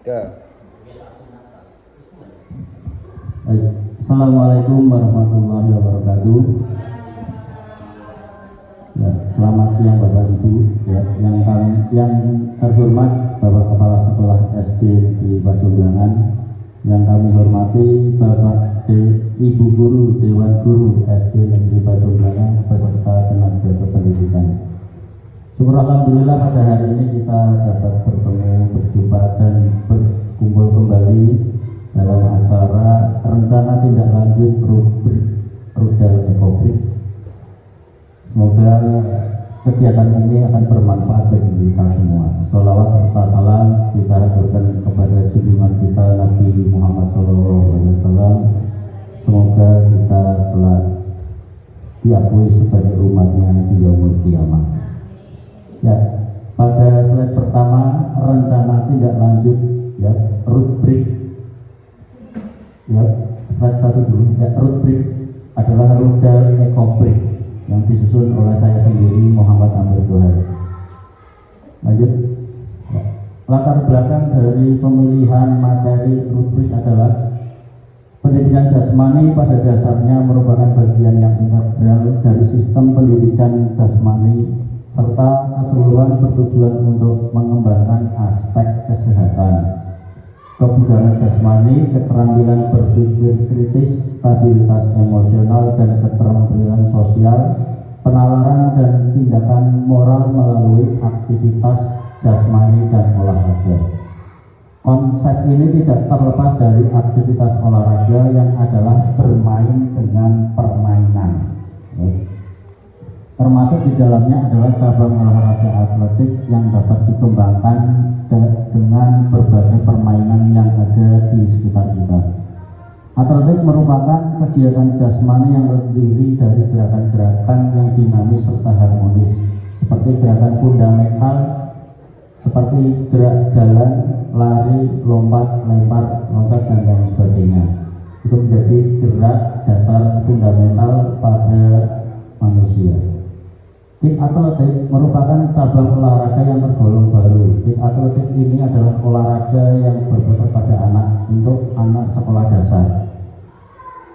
Ke. Assalamualaikum warahmatullahi wabarakatuh. Ya, selamat siang Bapak Ibu, ya, yang terhormat Bapak Kepala Sekolah SD di Pasumbangan, yang kami hormati Bapak Ibu Guru Dewan Guru SD Negeri Pasumbangan beserta tenaga kependidikan. Syukur alhamdulillah pada hari ini kita dapat bertemu, berjumpa dan berkumpul kembali dalam acara rencana tindak lanjut rudal ekobrik. Semoga kegiatan ini akan bermanfaat bagi kita semua. Sholawat serta salam kita haturkan kepada junjungan kita Nabi Muhammad SAW. Semoga kita telah diakui sebagai umatnya di yaumul qiyamah. Ya, pada slide pertama rencana tindak lanjut, ya, rubrik. Ya, slide 1 dulu. Ya, rubrik adalah rudal ekobrik yang disusun oleh saya sendiri, Muhammad Amir Dohari. Lanjut. Ya. Latar belakang dari pemilihan materi rubrik adalah pendidikan jasmani pada dasarnya merupakan bagian yang integral dari sistem pendidikan jasmani serta keseluruhan bertujuan untuk mengembangkan aspek kesehatan, kebugaran jasmani, keterampilan berpikir kritis, stabilitas emosional, dan keterampilan sosial, penalaran dan tindakan moral melalui aktivitas jasmani dan olahraga. Konsep ini tidak terlepas dari aktivitas olahraga yang adalah bermain dengan permainan. Termasuk di dalamnya adalah cabang olahraga atletik yang dapat dikembangkan dengan berbagai permainan yang ada di sekitar kita. Atletik merupakan kegiatan jasmani yang terdiri dari gerakan-gerakan yang dinamis serta harmonis, seperti gerakan fundamental, seperti gerak jalan, lari, lompat, lempar, loncat, dan lain sebagainya. Itu menjadi gerak dasar fundamental pada manusia. Kick atletik merupakan cabang olahraga yang tergolong baru. Kick atletik ini adalah olahraga yang berpusat pada anak untuk anak sekolah dasar.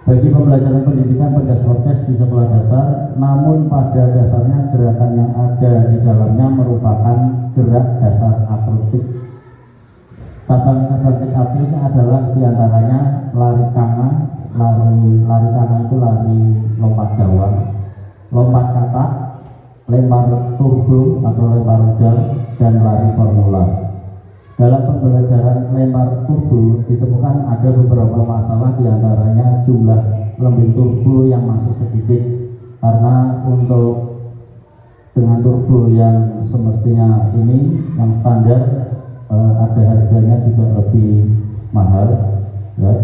Bagi pembelajaran pendidikan berdasarkan di sekolah dasar, namun pada dasarnya gerakan yang ada di dalamnya merupakan gerak dasar atletik. Cabang-cabang kick atletik adalah diantaranya lari kanga, lari kanga itu lari lompat gawang, lompat katak, lempar turbo atau lempar rudal, dan lari formula. Dalam pembelajaran lempar turbo ditemukan ada beberapa masalah, diantaranya jumlah lembing turbo yang masih sedikit, karena untuk dengan turbo yang semestinya ini yang standar ada harganya juga lebih mahal, ya.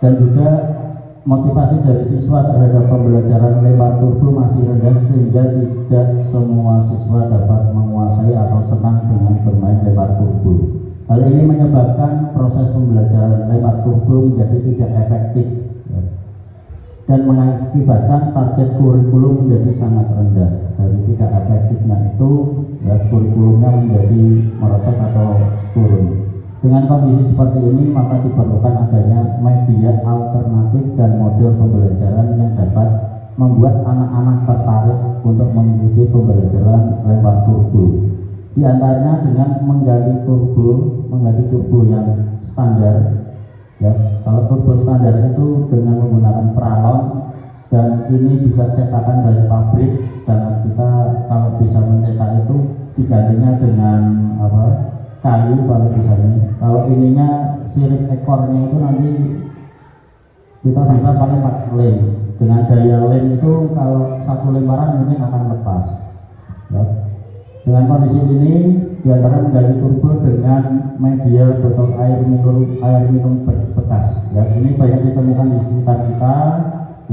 Dan juga motivasi dari siswa terhadap pembelajaran lempar turbo masih rendah, sehingga tidak semua siswa dapat menguasai atau senang dengan bermain lempar turbo. Hal ini menyebabkan proses pembelajaran lempar turbo menjadi tidak efektif, ya, dan mengakibatkan target kurikulum menjadi sangat rendah. Dari tidak efektifnya itu, ya, kurikulumnya menjadi merosot atau turun. Dengan kondisi seperti ini, maka diperlukan adanya media alternatif dan model pembelajaran yang dapat membuat anak-anak tertarik untuk mengikuti pembelajaran lempar turbo. Di antaranya dengan mengganti turbo yang standar. Ya, kalau turbo standar itu dengan menggunakan pralon, dan ini juga cetakan dari pabrik. Dan kita kalau bisa mencetak itu digantinya dengan kayu kalau misalnya. Kalau ininya sirip ekornya itu nanti kita bisa pakai 4 lem. Dengan daya lem itu kalau satu lemparan mungkin akan lepas, ya. Dengan kondisi ini diantara mengganti turbo dengan media botol air minum bekas, ya. Ini banyak ditemukan di sekitar kita,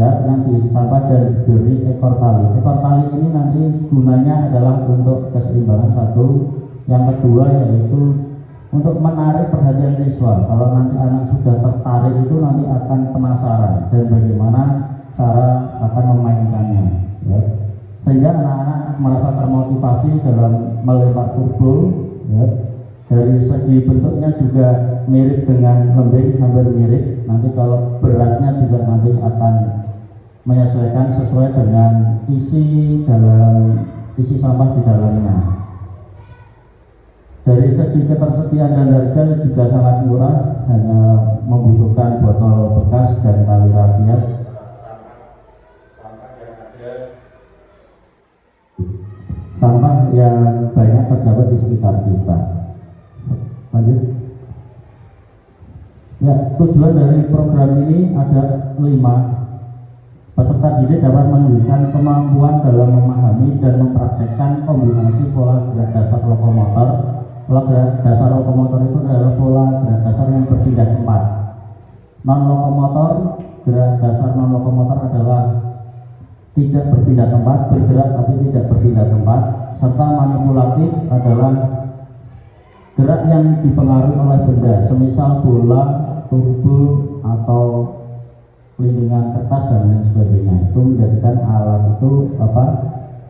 ya, yang disampaikan dan diberi ekor tali. Ekor tali ini nanti gunanya adalah untuk keseimbangan satu. Yang kedua yaitu untuk menarik perhatian siswa. Kalau nanti anak sudah tertarik itu nanti akan penasaran dan bagaimana cara akan memainkannya, ya. sehingga anak-anak merasa termotivasi dalam melempar turbo ya. Dari segi bentuknya juga mirip dengan lembing, hampir mirip. Nanti kalau beratnya juga nanti akan menyesuaikan sesuai dengan isi sampah di dalamnya. Dari segi ketersediaan dan harga juga sangat murah, hanya membutuhkan botol bekas dan tali rafiat. Sampah yang banyak terdapat di sekitar kita. Lanjut. Ya, tujuan dari program ini ada 5. Peserta didik dapat menunjukkan kemampuan dalam memahami dan mempraktekkan kombinasi pola gerak dasar lokomotor. Pola gerak dasar lokomotor itu adalah pola gerak dasar yang berpindah tempat. Non lokomotor, gerak dasar non lokomotor adalah tidak berpindah tempat, bergerak tapi tidak berpindah tempat. Serta manipulatif adalah gerak yang dipengaruhi oleh benda, semisal bola, turbo, atau pelindungan kertas dan lain sebagainya. Itu menjadikan alat itu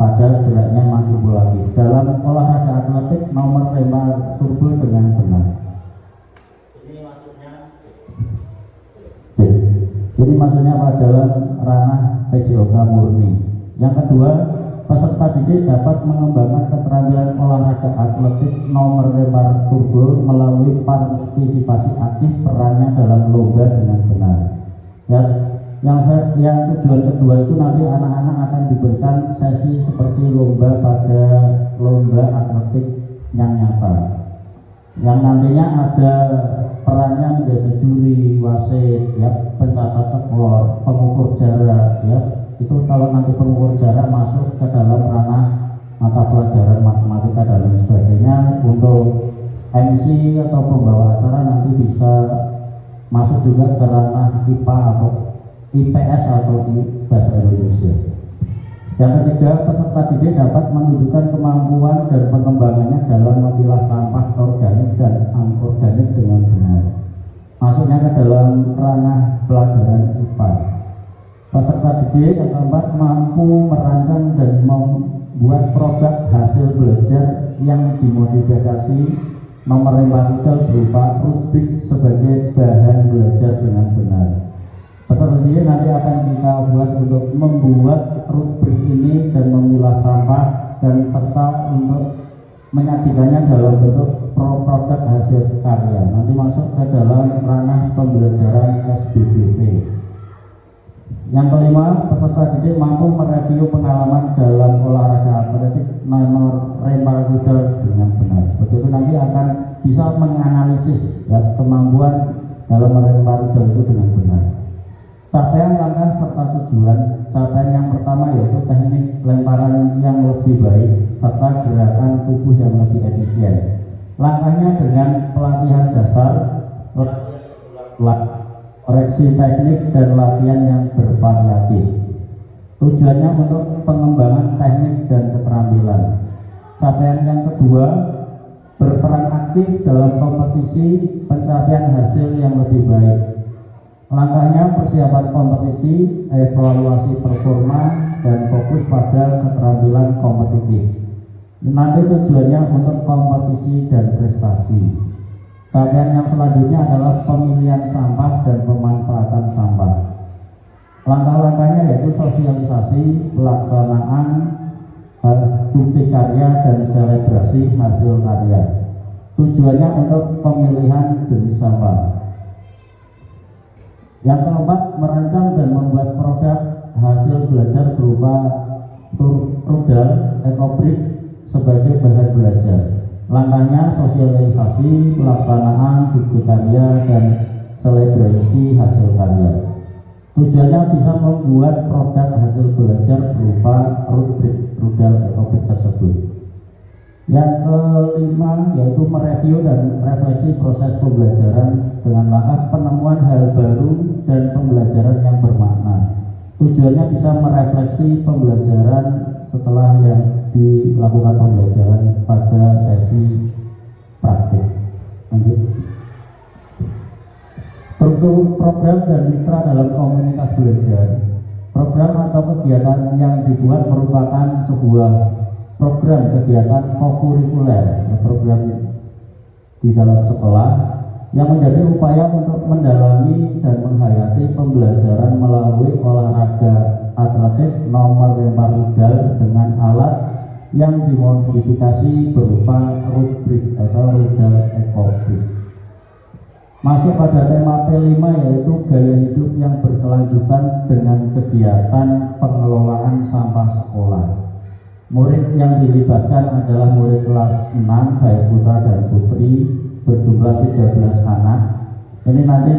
pada geraknya manipulatif. Dalam olahraga atletik, nomor lempar turbo dengan benar. Ini maksudnya adalah ranah PJOK murni. Yang kedua, peserta didik dapat mengembangkan keterampilan olahraga atletik nomor lempar turbo melalui partisipasi aktif perannya dalam lomba dengan benar. Ya, yang tujuan kedua itu nanti anak-anak akan diberikan sesi seperti lomba pada lomba atletik yang nyata, yang nantinya ada perannya menjadi juri, wasit, ya, pencatat skor, pengukur jarak, ya. Itu kalau nanti pengukur jarak masuk ke dalam ranah mata pelajaran matematika dan lain sebagainya. Untuk MC atau pembawa acara nanti bisa masuk juga ke ranah IPA atau IPS atau bahasa Indonesia. Yang ketiga, peserta didik dapat menunjukkan kemampuan dan pengembangannya dalam memilah sampah organik dan anorganik dengan benar. Masuknya ke dalam ranah pelajaran IPA. Peserta didik yang keempat mampu merancang dan membuat produk hasil belajar yang dimodifikasi nomor lempar rudal berupa rubrik sebagai bahan belajar dengan benar. Peserta didik nanti akan kita buat untuk membuat rubrik ini dan memilah sampah dan serta untuk menyajikannya dalam bentuk produk hasil karya. Nanti masuk ke dalam ranah pembelajaran SBBP. Yang kelima, peserta didik mampu mereview pengalaman dalam olahraga atletik nomor lempar rudal dengan benar. Begitu nanti akan bisa menganalisis ya, kemampuan dalam melempar rudal itu dengan benar. Capaian langkah serta tujuan. Capaian yang pertama yaitu teknik lemparan yang lebih baik serta gerakan tubuh yang lebih efisien. Langkahnya dengan pelatihan dasar, koreksi teknik dan latihan yang bervariatif. Tujuannya untuk pengembangan teknik dan keterampilan. Capaian yang kedua, berperan aktif dalam kompetisi pencapaian hasil yang lebih baik. Langkahnya persiapan kompetisi, evaluasi performa, dan fokus pada keterampilan kompetitif. Nanti tujuannya untuk kompetisi dan prestasi. Capaian yang selanjutnya adalah pemilihan sampah dan pemanfaatan sampah. Langkah-langkahnya yaitu sosialisasi, pelaksanaan bukti karya, dan selebrasi hasil karya. Tujuannya untuk pemilihan jenis sampah. Yang keempat, merancang dan membuat produk hasil belajar berupa rudal ekobrik sebagai bahan belajar. Langkahnya sosialisasi, pelaksanaan bukti karya, dan selebrasi hasil karya. Tujuannya bisa membuat produk hasil belajar berupa rubrik rudal ekobrik tersebut. Yang kelima yaitu mereview dan refleksi proses pembelajaran dengan langkah penemuan hal baru dan pembelajaran yang bermakna. Tujuannya bisa merefleksi pembelajaran setelah yang dilakukan pembelajaran pada sesi praktik. Lanjut. Struktur program dan mitra dalam komunitas belajar. Program atau kegiatan yang dibuat merupakan sebuah program kegiatan kokurikuler, program di dalam sekolah yang menjadi upaya untuk mendalami dan menghayati pembelajaran melalui olahraga atletik nomor lempar rudal dengan alat yang dimodifikasi berupa rubrik atau rudal ekobrik. Masuk pada tema P5 yaitu gaya hidup yang berkelanjutan dengan kegiatan pengelolaan sampah sekolah. Murid yang dilibatkan adalah murid kelas 6 baik putra dan putri berjumlah 13 anak. Ini nanti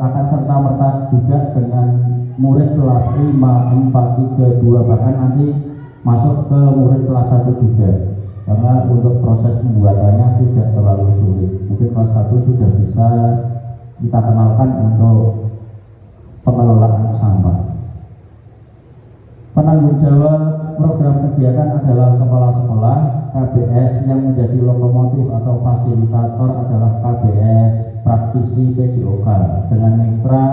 akan serta-merta juga dengan murid kelas 5, 4, 3, 2 bahkan nanti masuk ke murid kelas 1 juga. Karena untuk proses pembuatannya tidak terlalu sulit. Mungkin kelas 1 sudah bisa kita kenalkan untuk pengelolaan sampah. Penanggung jawab program kegiatan adalah kepala sekolah. KBS yang menjadi lokomotif atau fasilitator adalah KBS praktisi PJOK dengan mitra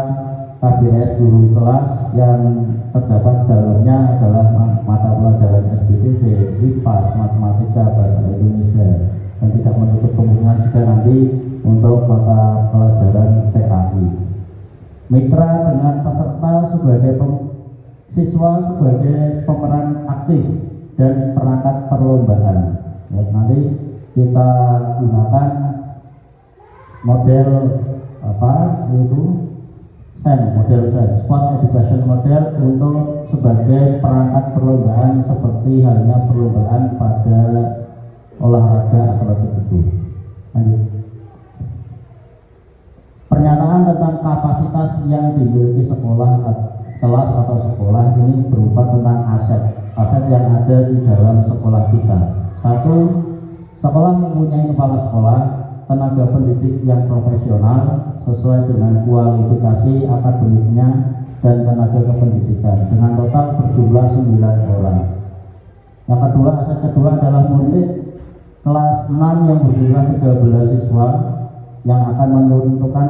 KBS guru kelas yang terdapat dalamnya adalah mata pelajaran SDPB, IPAS, matematika, bahasa Indonesia, dan tidak menutup kemungkinan juga nanti untuk mata pelajaran PAI. Mitra dengan peserta sebagai siswa sebagai pemeran aktif dan perangkat perlombaan. Ya, nanti kita gunakan model yaitu SEM, model SEM, Sport Education Model untuk sebagai perangkat perlombaan seperti halnya perlombaan pada olahraga atletik itu. Lanjut. Pernyataan tentang kapasitas yang dimiliki sekolah, kelas atau sekolah ini berupa tentang aset yang ada di dalam sekolah kita. 1. Sekolah mempunyai kepala sekolah, tenaga pendidik yang profesional sesuai dengan kualifikasi akademiknya dan tenaga kependidikan dengan total berjumlah 9 orang. Yang kedua, aset kedua adalah murid kelas 6 yang berjumlah 13 siswa yang akan menentukan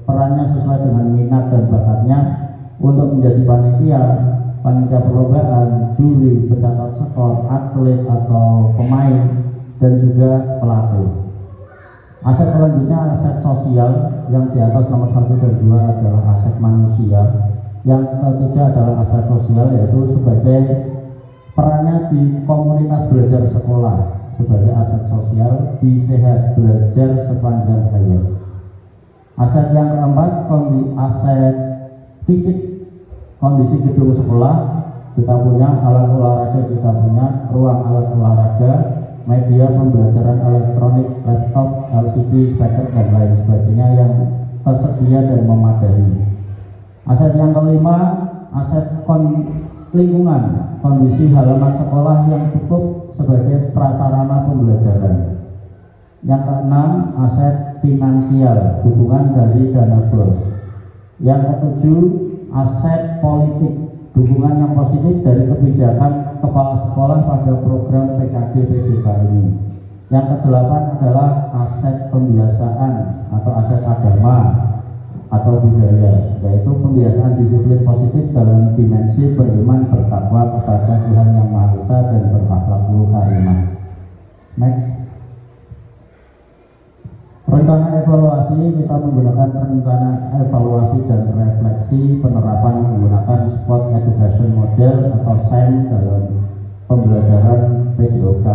perannya sesuai dengan minat dan bakatnya untuk menjadi panitia perlombaan, juri, pencatat skor, atlet atau pemain, dan juga pelatih. Aset selanjutnya aset sosial yang di atas nomor 1 dan 2 adalah aset manusia. Yang ketiga adalah aset sosial yaitu sebagai perannya di komunitas belajar sekolah sebagai aset sosial di sehat belajar sepanjang hayat. Aset yang keempat aset fisik, kondisi gedung sekolah kita punya, alat olahraga kita punya, ruang alat olahraga, media pembelajaran elektronik, laptop, LCD, speaker, dan lain sebagainya yang tersedia dan memadai. Aset yang kelima, aset lingkungan, kondisi halaman sekolah yang cukup sebagai prasarana pembelajaran. Yang keenam, aset finansial, hubungan dari dana bos. Yang ketujuh, aset politik, dukungan yang positif dari kebijakan kepala sekolah pada program PKD PJK ini. Yang kedelapan adalah aset pembiasaan atau aset agama atau budaya, yaitu pembiasaan disiplin positif dalam dimensi beriman, bertakwa kepada Tuhan Yang Maha Esa dan berakhlakul karimah. Next. Rencana evaluasi, kita menggunakan rencana evaluasi dan refleksi penerapan menggunakan Sport Education Model atau SEM dalam pembelajaran PJOK.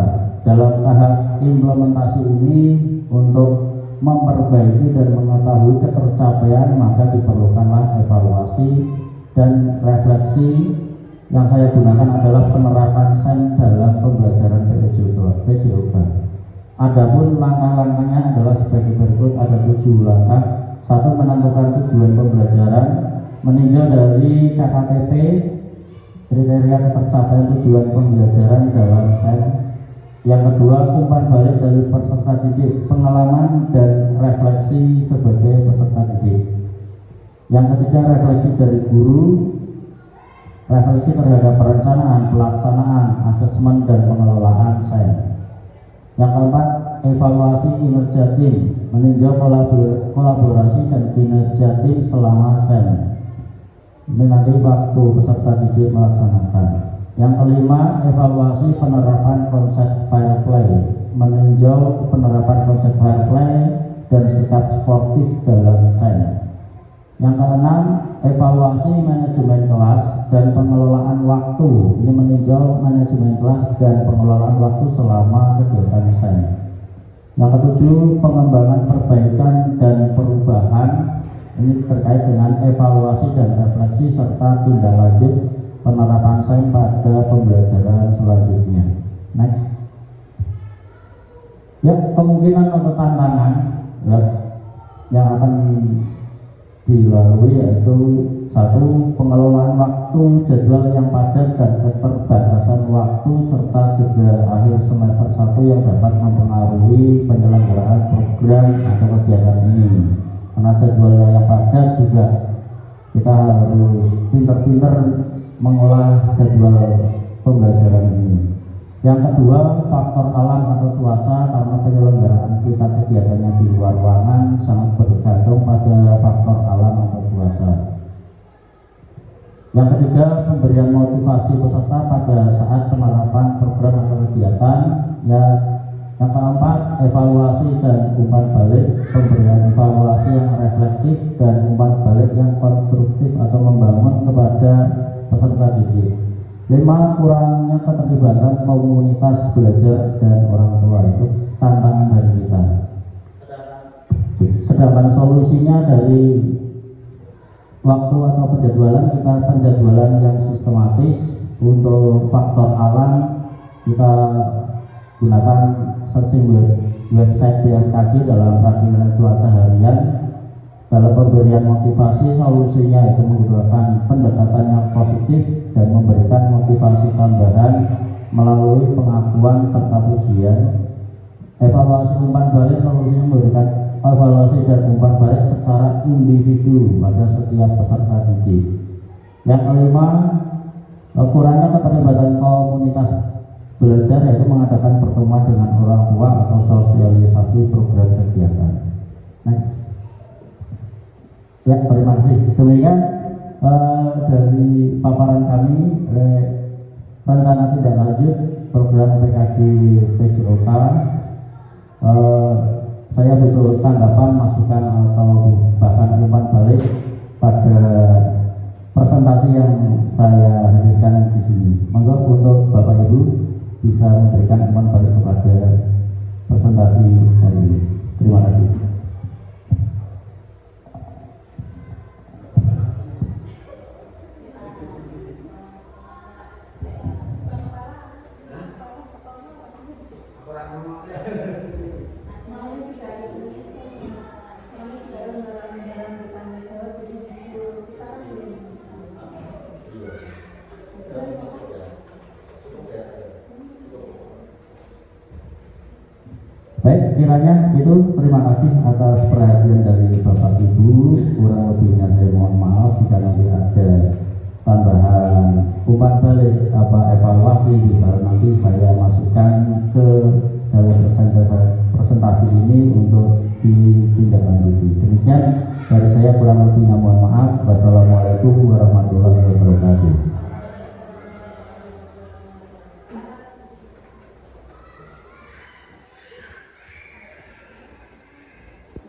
Dalam tahap implementasi ini untuk memperbaiki dan mengetahui ketercapaian maka diperlukanlah evaluasi dan refleksi. Yang saya gunakan adalah penerapan SEM dalam pembelajaran PJOK. Adapun langkah-langkahnya adalah sebagai berikut, ada 7 langkah. 1. Menentukan tujuan pembelajaran, meninjau dari KKTP kriteria ketercapaian tujuan pembelajaran dalam SEM. Yang kedua, umpan balik dari peserta didik, pengalaman dan refleksi sebagai peserta didik. Yang ketiga, refleksi dari guru, refleksi terhadap perencanaan, pelaksanaan, asesmen dan pengelolaan SEM. Yang keempat, evaluasi kinerja tim, meninjau kolaborasi dan kinerja tim selama SEM. Ini nanti waktu peserta didik melaksanakan. Yang kelima, evaluasi penerapan konsep fair play, meninjau penerapan konsep fair play dan sikap sportif dalam SEN. Yang keenam, evaluasi manajemen kelas dan pengelolaan waktu. Ini meninjau manajemen kelas dan pengelolaan waktu selama kegiatan SEN. Yang ketujuh, pengembangan perbaikan dan perubahan. Ini terkait dengan evaluasi dan refleksi serta tindak lanjut penerapan SEN pada pembelajaran selanjutnya. Next. Ya, kemungkinan atau tantangan ya, yang akan dilalui yaitu satu, pengelolaan waktu, jadwal yang padat dan keterbatasan waktu serta jeda akhir semester 1 yang dapat mempengaruhi penyelenggaraan program atau kegiatan ini. Karena jadwalnya yang padat juga kita harus pinter-pinter mengolah jadwal pembelajaran ini. Yang kedua, faktor alam atau cuaca, karena penyelenggaraan kita kegiatannya di luar ruangan sangat bergantung pada faktor alam atau cuaca. Yang ketiga, pemberian motivasi peserta pada saat penerapan program atau kegiatan. Yang keempat, evaluasi dan umpan balik, pemberian evaluasi yang reflektif dan umpan balik yang konstruktif atau membangun kepada peserta didik. 5, kurangnya keterlibatan komunitas belajar dan orang tua, itu tantangan dari kita. Sedangkan solusinya dari waktu atau penjadwalan, kita penjadwalan yang sistematis. Untuk faktor alam kita gunakan searching website BMKG dalam perakilan cuaca harian. Dalam pemberian motivasi, solusinya itu menggunakan pendekatan yang positif dan memberikan motivasi tambahan melalui pengakuan serta pujian. Evaluasi umpan balik, solusinya memberikan evaluasi dan umpan balik secara individu pada setiap peserta didik. Yang kelima, kurangnya keterlibatan komunitas belajar, yaitu mengadakan pertemuan dengan orang tua atau sosialisasi program kegiatan. Next. Ya, terima kasih. Demikian dari paparan kami rencana tindak lanjut program PKG PJOK. Saya butuh tanggapan, masukan atau bahkan umpan balik pada presentasi yang saya hadirkan di sini. Monggo untuk Bapak Ibu bisa memberikan umpan balik kepada presentasi hari ini. Terima kasih. Baik, kiranya itu, terima kasih atas perhatian dari Bapak Ibu. Kurang lebihnya saya mohon maaf jika nanti ada tambahan umpan balik evaluasi bisa nanti saya masukkan ke dalam presentasi ini untuk ditindaklanjuti. Demikian dari saya, kurang lebihnya mohon maaf. Wassalamualaikum warahmatullahi wabarakatuh.